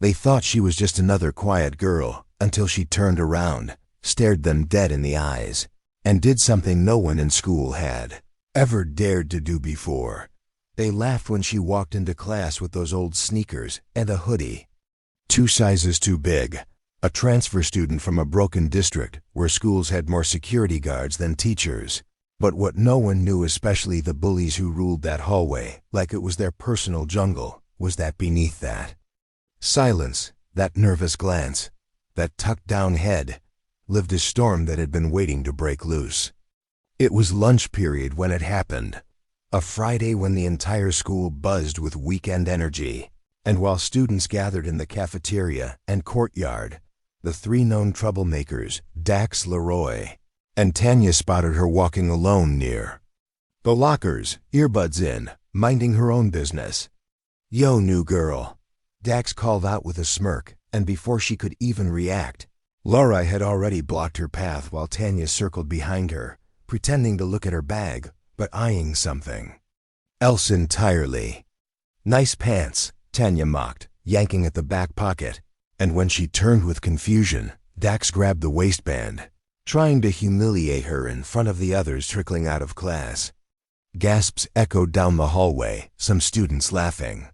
They thought she was just another quiet girl until she turned around, stared them dead in the eyes, and did something no one in school had ever dared to do before. They laughed when she walked into class with those old sneakers and a hoodie, 2 sizes too big. A transfer student from a broken district where schools had more security guards than teachers. But what no one knew, especially the bullies who ruled that hallway like it was their personal jungle, was that beneath that silence, that nervous glance, that tucked down head, lived a storm that had been waiting to break loose. It was lunch period when it happened, a Friday when the entire school buzzed with weekend energy, and while students gathered in the cafeteria and courtyard, the 3 known troublemakers, Dax, Leroy, and Tanya, spotted her walking alone near the lockers, earbuds in, minding her own business. "Yo, new girl," Dax called out with a smirk, and before she could even react, Laura had already blocked her path while Tanya circled behind her, pretending to look at her bag, but eyeing something else entirely. "Nice pants," Tanya mocked, yanking at the back pocket, and when she turned with confusion, Dax grabbed the waistband, trying to humiliate her in front of the others trickling out of class. Gasps echoed down the hallway, some students laughing,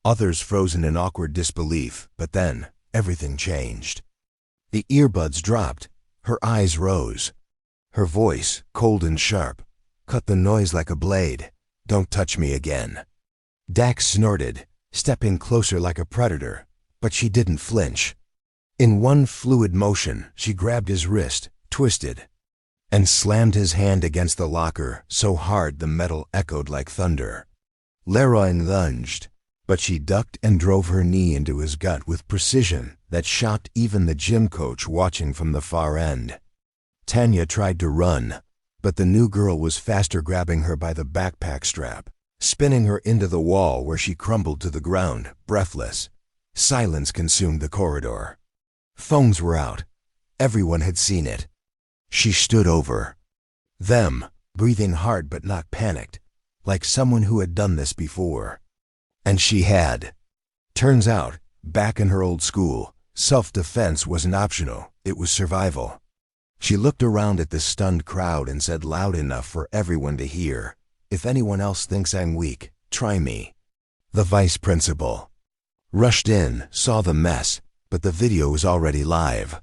others frozen in awkward disbelief, but then everything changed. The earbuds dropped, her eyes rose. Her voice, cold and sharp, cut the noise like a blade. "Don't touch me again." Dax snorted, stepping closer like a predator, but she didn't flinch. In one fluid motion, she grabbed his wrist, twisted, and slammed his hand against the locker so hard the metal echoed like thunder. Leroy lunged, but she ducked and drove her knee into his gut with precision that shocked even the gym coach watching from the far end. Tanya tried to run, but the new girl was faster, grabbing her by the backpack strap, spinning her into the wall where she crumbled to the ground, breathless. Silence consumed the corridor. Phones were out. Everyone had seen it. She stood over them, breathing hard but not panicked, like someone who had done this before. And she had. Turns out, back in her old school, self-defense wasn't optional, it was survival. She looked around at the stunned crowd and said loud enough for everyone to hear, "If anyone else thinks I'm weak, try me." The vice principal rushed in, saw the mess, but the video was already live.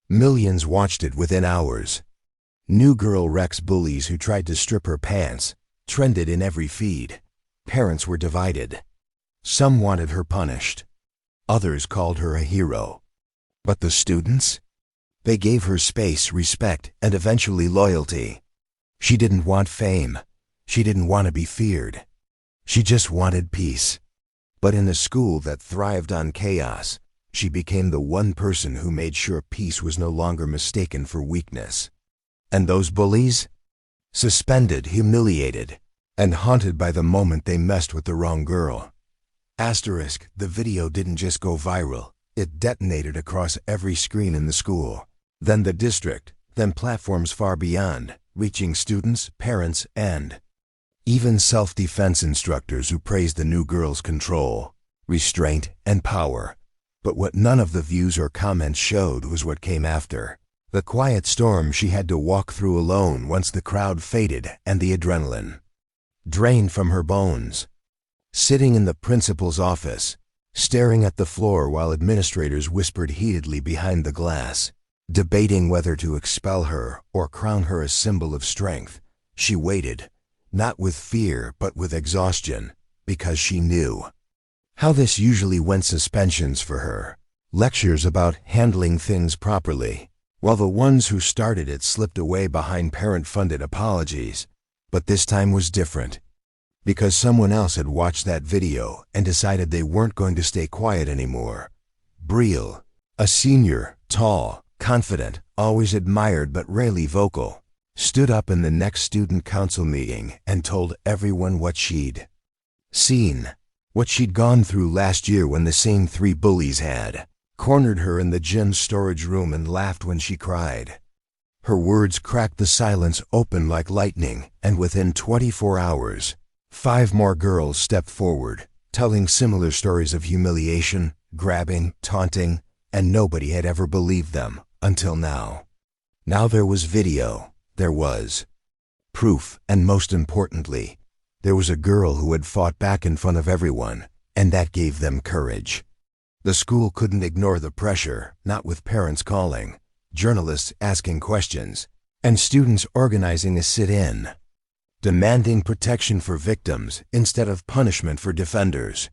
Millions watched it within hours. New girl wrecks bullies who tried to strip her pants, trended in every feed. Parents were divided. Some wanted her punished. Others called her a hero. But the students? They gave her space, respect, and eventually loyalty. She didn't want fame. She didn't want to be feared. She just wanted peace. But in a school that thrived on chaos, she became the one person who made sure peace was no longer mistaken for weakness. And those bullies? Suspended, humiliated, and haunted by the moment they messed with the wrong girl. Asterisk, the video didn't just go viral, it detonated across every screen in the school, then the district, then platforms far beyond, reaching students, parents, and even self-defense instructors who praised the new girl's control, restraint, and power. But what none of the views or comments showed was what came after. The quiet storm she had to walk through alone once the crowd faded and the adrenaline drained from her bones. Sitting in the principal's office, staring at the floor while administrators whispered heatedly behind the glass, debating whether to expel her or crown her a symbol of strength, she waited, not with fear but with exhaustion, because she knew how this usually went: suspensions for her, lectures about handling things properly, while the ones who started it slipped away behind parent-funded apologies. But this time was different, because someone else had watched that video and decided they weren't going to stay quiet anymore. Brielle, a senior, tall, confident, always admired but rarely vocal, stood up in the next student council meeting and told everyone what she'd seen, what she'd gone through last year when the same 3 bullies had cornered her in the gym storage room and laughed when she cried. Her words cracked the silence open like lightning, and within 24 hours, 5 more girls stepped forward, telling similar stories of humiliation, grabbing, taunting, and nobody had ever believed them until now. Now there was video, there was proof, and most importantly, there was a girl who had fought back in front of everyone, and that gave them courage. The school couldn't ignore the pressure, not with parents calling, journalists asking questions, and students organizing a sit-in, demanding protection for victims instead of punishment for defenders.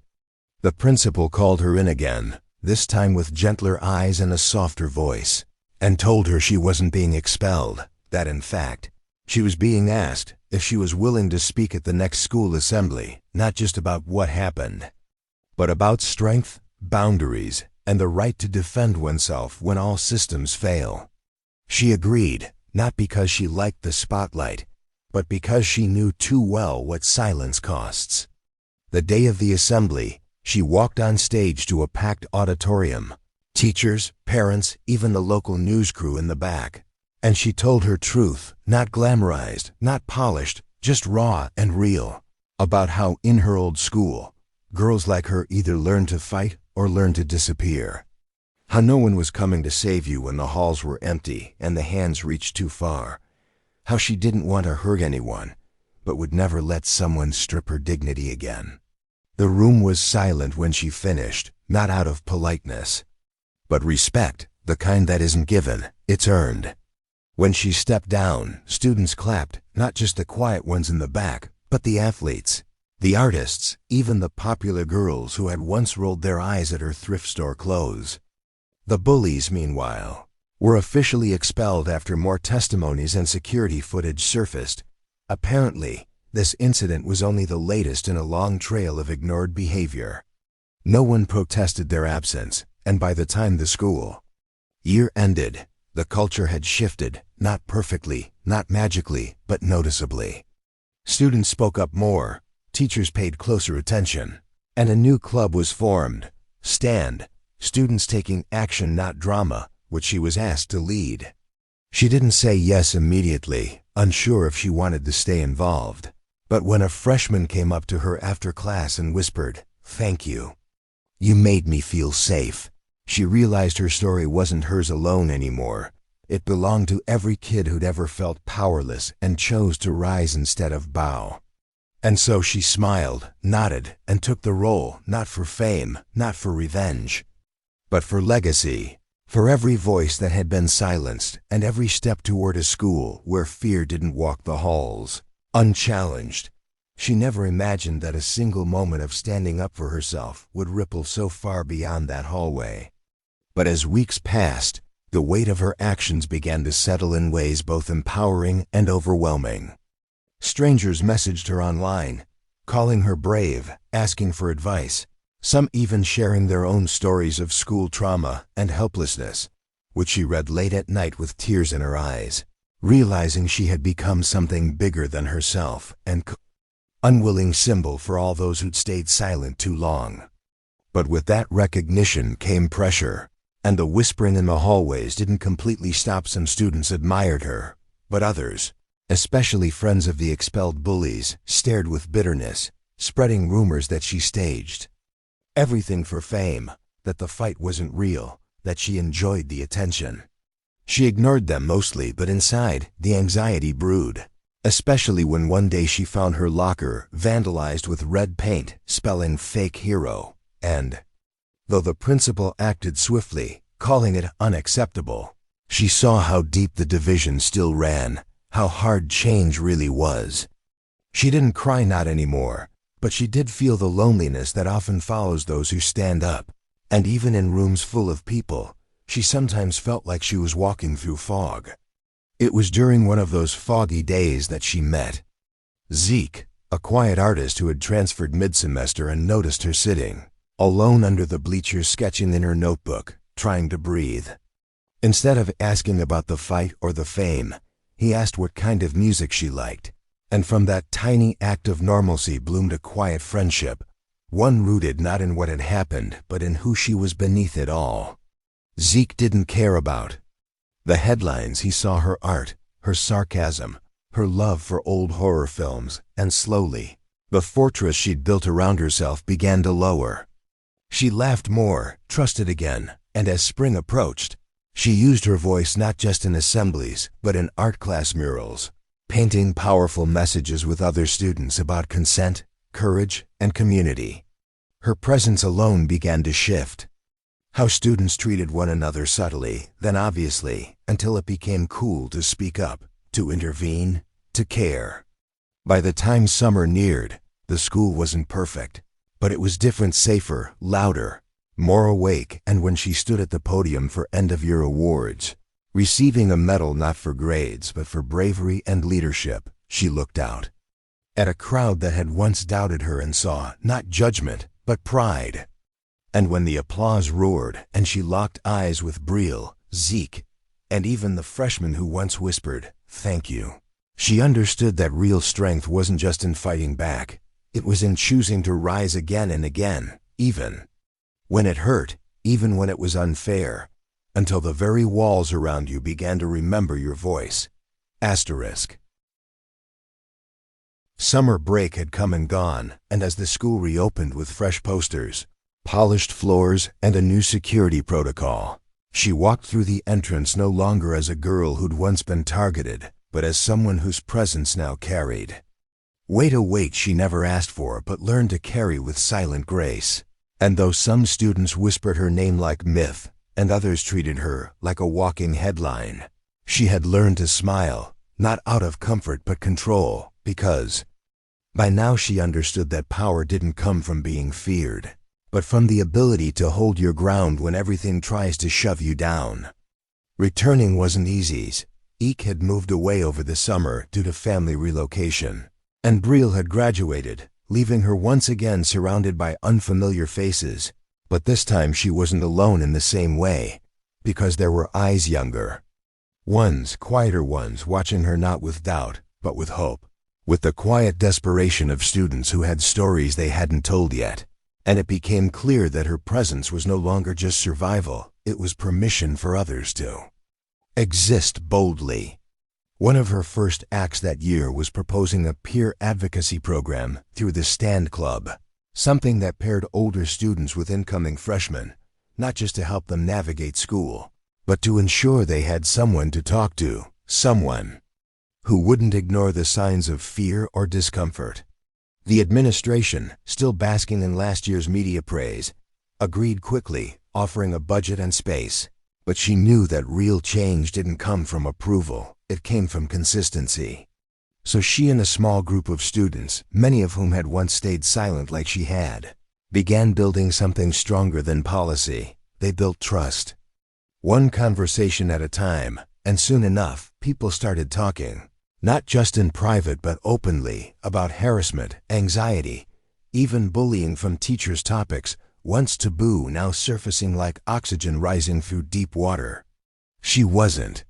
The principal called her in again, this time with gentler eyes and a softer voice, and told her she wasn't being expelled, that in fact, she was being asked if she was willing to speak at the next school assembly, not just about what happened, but about strength, boundaries, and the right to defend oneself when all systems fail. She agreed, not because she liked the spotlight, but because she knew too well what silence costs. The day of the assembly, she walked on stage to a packed auditorium, teachers, parents, even the local news crew in the back, and she told her truth, not glamorized, not polished, just raw and real, about how in her old school, girls like her either learned to fight or learned to disappear. How no one was coming to save you when the halls were empty and the hands reached too far. How she didn't want to hurt anyone, but would never let someone strip her dignity again. The room was silent when she finished, not out of politeness, but respect, the kind that isn't given, it's earned. When she stepped down, students clapped, not just the quiet ones in the back, but the athletes, the artists, even the popular girls who had once rolled their eyes at her thrift store clothes. The bullies, meanwhile, were officially expelled after more testimonies and security footage surfaced. Apparently, this incident was only the latest in a long trail of ignored behavior. No one protested their absence, and by the time the school year ended, the culture had shifted, not perfectly, not magically, but noticeably. Students spoke up more, teachers paid closer attention, and a new club was formed, STAND, Students Taking Action Not Drama, which she was asked to lead. She didn't say yes immediately, unsure if she wanted to stay involved. But when a freshman came up to her after class and whispered, "Thank you. You made me feel safe," she realized her story wasn't hers alone anymore. It belonged to every kid who'd ever felt powerless and chose to rise instead of bow. And so she smiled, nodded, and took the role, not for fame, not for revenge, but for legacy, for every voice that had been silenced and every step toward a school where fear didn't walk the halls, unchallenged. She never imagined that a single moment of standing up for herself would ripple so far beyond that hallway. But as weeks passed, the weight of her actions began to settle in ways both empowering and overwhelming. Strangers messaged her online, calling her brave, asking for advice, some even sharing their own stories of school trauma and helplessness, which she read late at night with tears in her eyes, realizing she had become something bigger than herself and unwilling symbol for all those who'd stayed silent too long. But with that recognition came pressure, and the whispering in the hallways didn't completely stop. Some students admired her, but others, especially friends of the expelled bullies, stared with bitterness, spreading rumors that she staged everything for fame, that the fight wasn't real, that she enjoyed the attention. She ignored them mostly, but inside, the anxiety brewed, especially when one day she found her locker vandalized with red paint spelling "fake hero," and, though the principal acted swiftly, calling it unacceptable, she saw how deep the division still ran, how hard change really was. She didn't cry, not anymore, but she did feel the loneliness that often follows those who stand up, and even in rooms full of people, she sometimes felt like she was walking through fog. It was during one of those foggy days that she met Zeke, a quiet artist who had transferred mid-semester and noticed her sitting alone under the bleachers, sketching in her notebook, trying to breathe. Instead of asking about the fight or the fame, he asked what kind of music she liked, and from that tiny act of normalcy bloomed a quiet friendship, one rooted not in what had happened, but in who she was beneath it all. Zeke didn't care about the headlines. He saw her art, her sarcasm, her love for old horror films, and slowly, the fortress she'd built around herself began to lower. She laughed more, trusted again, and as spring approached, she used her voice not just in assemblies, but in art class murals, painting powerful messages with other students about consent, courage, and community. Her presence alone began to shift how students treated one another subtly, then obviously, until it became cool to speak up, to intervene, to care. By the time summer neared, the school wasn't perfect, but it was different, safer, louder, more awake, and when she stood at the podium for end-of-year awards, receiving a medal not for grades but for bravery and leadership, she looked out at a crowd that had once doubted her and saw not judgment, but pride. And when the applause roared and she locked eyes with Brielle, Zeke, and even the freshmen who once whispered, "Thank you," she understood that real strength wasn't just in fighting back. It was in choosing to rise again and again, even when it hurt, even when it was unfair, until the very walls around you began to remember your voice. Asterisk. Summer break had come and gone, and as the school reopened with fresh posters, polished floors, and a new security protocol, she walked through the entrance no longer as a girl who'd once been targeted, but as someone whose presence now carried a weight she never asked for but learned to carry with silent grace. And though some students whispered her name like myth, and others treated her like a walking headline, she had learned to smile, not out of comfort but control, because by now she understood that power didn't come from being feared, but from the ability to hold your ground when everything tries to shove you down. Returning wasn't easy. Ike had moved away over the summer due to family relocation, and Brielle had graduated, leaving her once again surrounded by unfamiliar faces. But this time she wasn't alone in the same way, because there were eyes younger ones, quieter ones, watching her not with doubt, but with hope, with the quiet desperation of students who had stories they hadn't told yet. And it became clear that her presence was no longer just survival, it was permission for others to exist boldly. One of her first acts that year was proposing a peer advocacy program through the Stand Club, something that paired older students with incoming freshmen, not just to help them navigate school, but to ensure they had someone to talk to, someone who wouldn't ignore the signs of fear or discomfort. The administration, still basking in last year's media praise, agreed quickly, offering a budget and space. But she knew that real change didn't come from approval, it came from consistency. So she and a small group of students, many of whom had once stayed silent like she had, began building something stronger than policy. They built trust. One conversation at a time, and soon enough, people started talking. Not just in private but openly, about harassment, anxiety, even bullying from teachers' topics, once taboo now surfacing like oxygen rising through deep water. She wasn't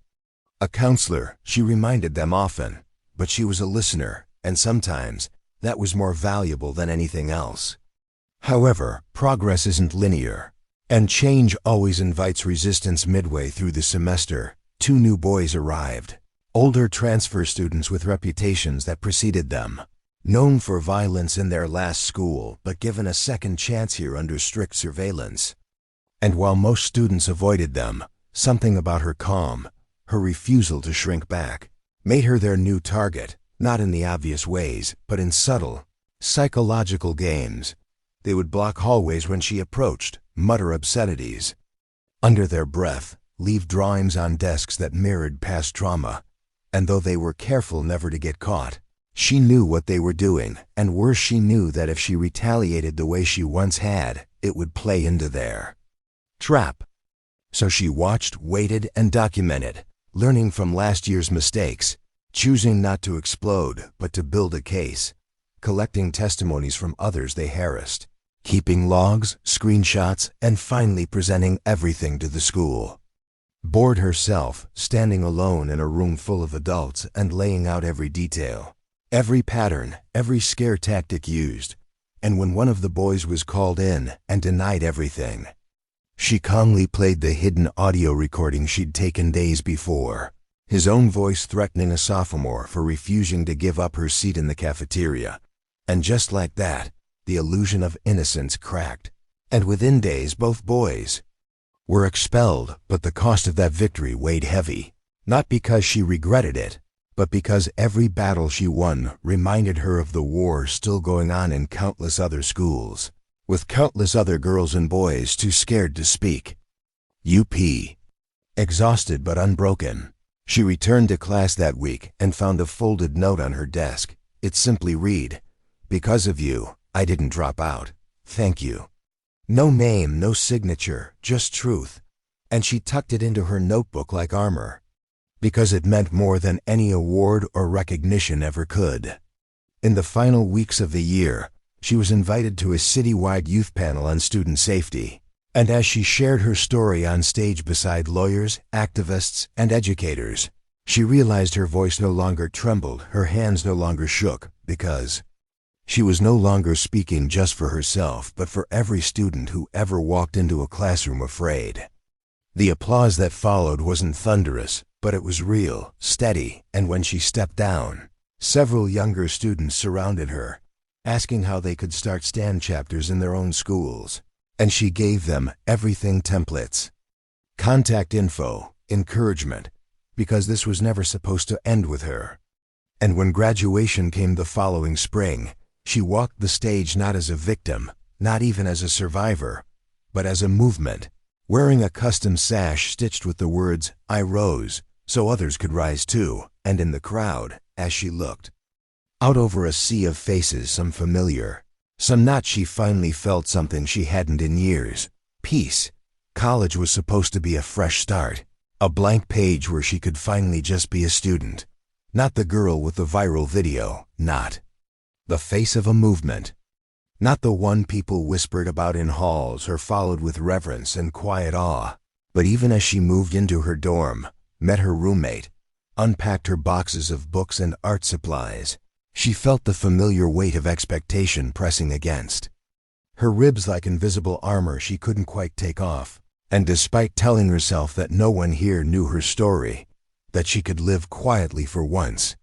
a counselor, she reminded them often, but she was a listener, and sometimes that was more valuable than anything else. However, progress isn't linear, and change always invites resistance. Midway through the semester, 2 new boys arrived. Older transfer students with reputations that preceded them, known for violence in their last school but given a second chance here under strict surveillance. And while most students avoided them, something about her calm, her refusal to shrink back, made her their new target, not in the obvious ways, but in subtle, psychological games. They would block hallways when she approached, mutter obscenities under their breath, leave drawings on desks that mirrored past trauma. And though they were careful never to get caught, she knew what they were doing, and worse, she knew that if she retaliated the way she once had, it would play into their trap. So she watched, waited, and documented, learning from last year's mistakes, choosing not to explode, but to build a case, collecting testimonies from others they harassed, keeping logs, screenshots, and finally presenting everything to the school. Bored herself, standing alone in a room full of adults and laying out every detail, every pattern, every scare tactic used. And when one of the boys was called in and denied everything, she calmly played the hidden audio recording she'd taken days before, his own voice threatening a sophomore for refusing to give up her seat in the cafeteria. And just like that, the illusion of innocence cracked. And within days, both boys were expelled, but the cost of that victory weighed heavy. Not because she regretted it, but because every battle she won reminded her of the war still going on in countless other schools, with countless other girls and boys too scared to speak. U.P. Exhausted but unbroken, she returned to class that week and found a folded note on her desk. It simply read, "Because of you, I didn't drop out. Thank you." No name, no signature, just truth. And she tucked it into her notebook like armor, because it meant more than any award or recognition ever could. In the final weeks of the year, she was invited to a citywide youth panel on student safety. And as she shared her story on stage beside lawyers, activists, and educators, she realized her voice no longer trembled, her hands no longer shook, because she was no longer speaking just for herself, but for every student who ever walked into a classroom afraid. The applause that followed wasn't thunderous, but it was real, steady, and when she stepped down, several younger students surrounded her, asking how they could start stand chapters in their own schools. And she gave them everything: templates, contact info, encouragement, because this was never supposed to end with her. And when graduation came the following spring, she walked the stage not as a victim, not even as a survivor, but as a movement, wearing a custom sash stitched with the words, "I rose, so others could rise too." And in the crowd, as she looked out over a sea of faces, some familiar, some not, she finally felt something she hadn't in years: peace. College was supposed to be a fresh start, a blank page where she could finally just be a student, not the girl with the viral video, not the face of a movement, not the one people whispered about in halls or followed with reverence and quiet awe. But even as she moved into her dorm, met her roommate, unpacked her boxes of books and art supplies, she felt the familiar weight of expectation pressing against her ribs like invisible armor she couldn't quite take off. And despite telling herself that no one here knew her story, that she could live quietly for once,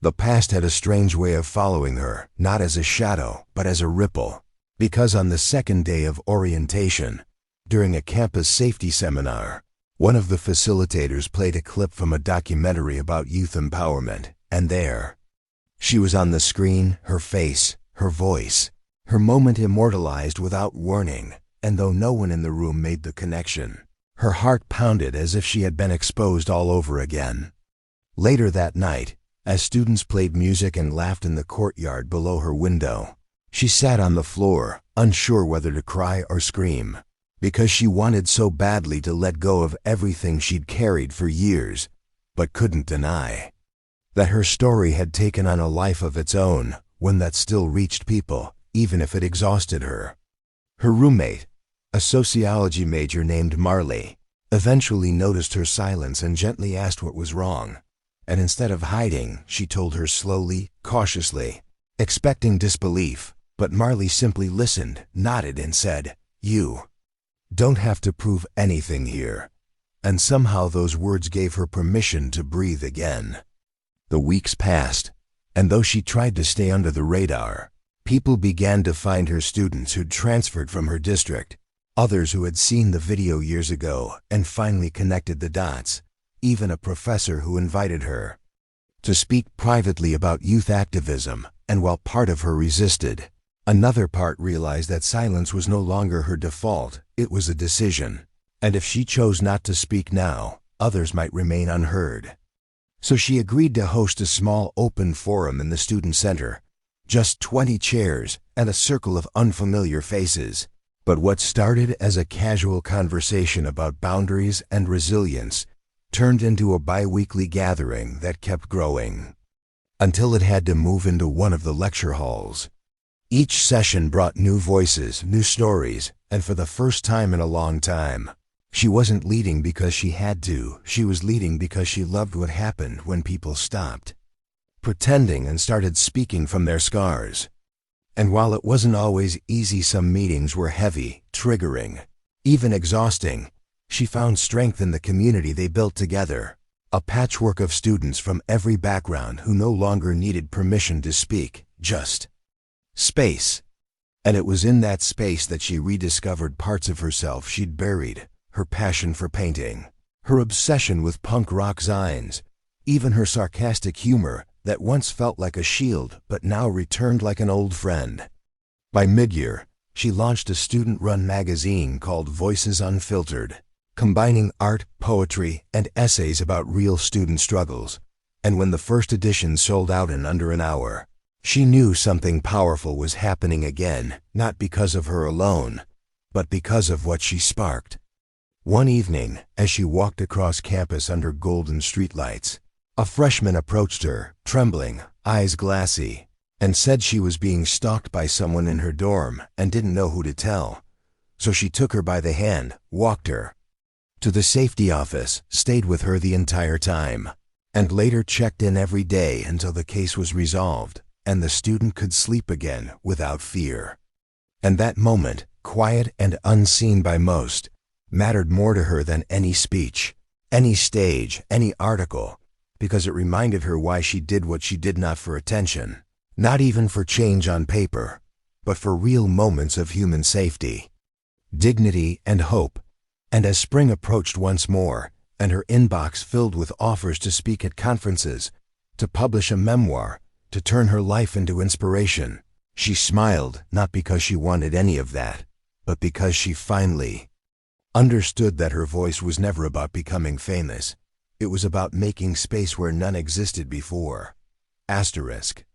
the past had a strange way of following her, not as a shadow, but as a ripple. Because on the second day of orientation, during a campus safety seminar, one of the facilitators played a clip from a documentary about youth empowerment, and there she was on the screen, her face, her voice, her moment immortalized without warning. And though no one in the room made the connection, her heart pounded as if she had been exposed all over again. Later that night, as students played music and laughed in the courtyard below her window, she sat on the floor, unsure whether to cry or scream, because she wanted so badly to let go of everything she'd carried for years, but couldn't deny that her story had taken on a life of its own, one that still reached people, even if it exhausted her. Her roommate, a sociology major named Marley, eventually noticed her silence and gently asked what was wrong. And instead of hiding, she told her slowly, cautiously, expecting disbelief. But Marley simply listened, nodded, and said, "You don't have to prove anything here." And somehow those words gave her permission to breathe again. The weeks passed, and though she tried to stay under the radar, people began to find her: students who'd transferred from her district, others who had seen the video years ago and finally connected the dots, even a professor who invited her to speak privately about youth activism. And while part of her resisted, another part realized that silence was no longer her default, it was a decision. And if she chose not to speak now, others might remain unheard. So she agreed to host a small open forum in the student center. Just 20 chairs and a circle of unfamiliar faces. But what started as a casual conversation about boundaries and resilience turned into a bi-weekly gathering that kept growing, until it had to move into one of the lecture halls. Each session brought new voices, new stories, and for the first time in a long time, she wasn't leading because she had to. She was leading because she loved what happened when people stopped pretending and started speaking from their scars. And while it wasn't always easy, some meetings were heavy, triggering, even exhausting, she found strength in the community they built together, a patchwork of students from every background who no longer needed permission to speak, just space. And it was in that space that she rediscovered parts of herself she'd buried, her passion for painting, her obsession with punk rock zines, even her sarcastic humor that once felt like a shield but now returned like an old friend. By mid-year, she launched a student-run magazine called Voices Unfiltered, combining art, poetry, and essays about real student struggles. And when the first edition sold out in under an hour, she knew something powerful was happening again, not because of her alone, but because of what she sparked. One evening, as she walked across campus under golden streetlights, a freshman approached her, trembling, eyes glassy, and said she was being stalked by someone in her dorm and didn't know who to tell. So she took her by the hand, walked her to the safety office, stayed with her the entire time, and later checked in every day until the case was resolved and the student could sleep again without fear. And that moment, quiet and unseen by most, mattered more to her than any speech, any stage, any article, because it reminded her why she did what she did, not for attention, not even for change on paper, but for real moments of human safety, dignity, and hope. And as spring approached once more, and her inbox filled with offers to speak at conferences, to publish a memoir, to turn her life into inspiration, she smiled, not because she wanted any of that, but because she finally understood that her voice was never about becoming famous. It was about making space where none existed before. Asterisk.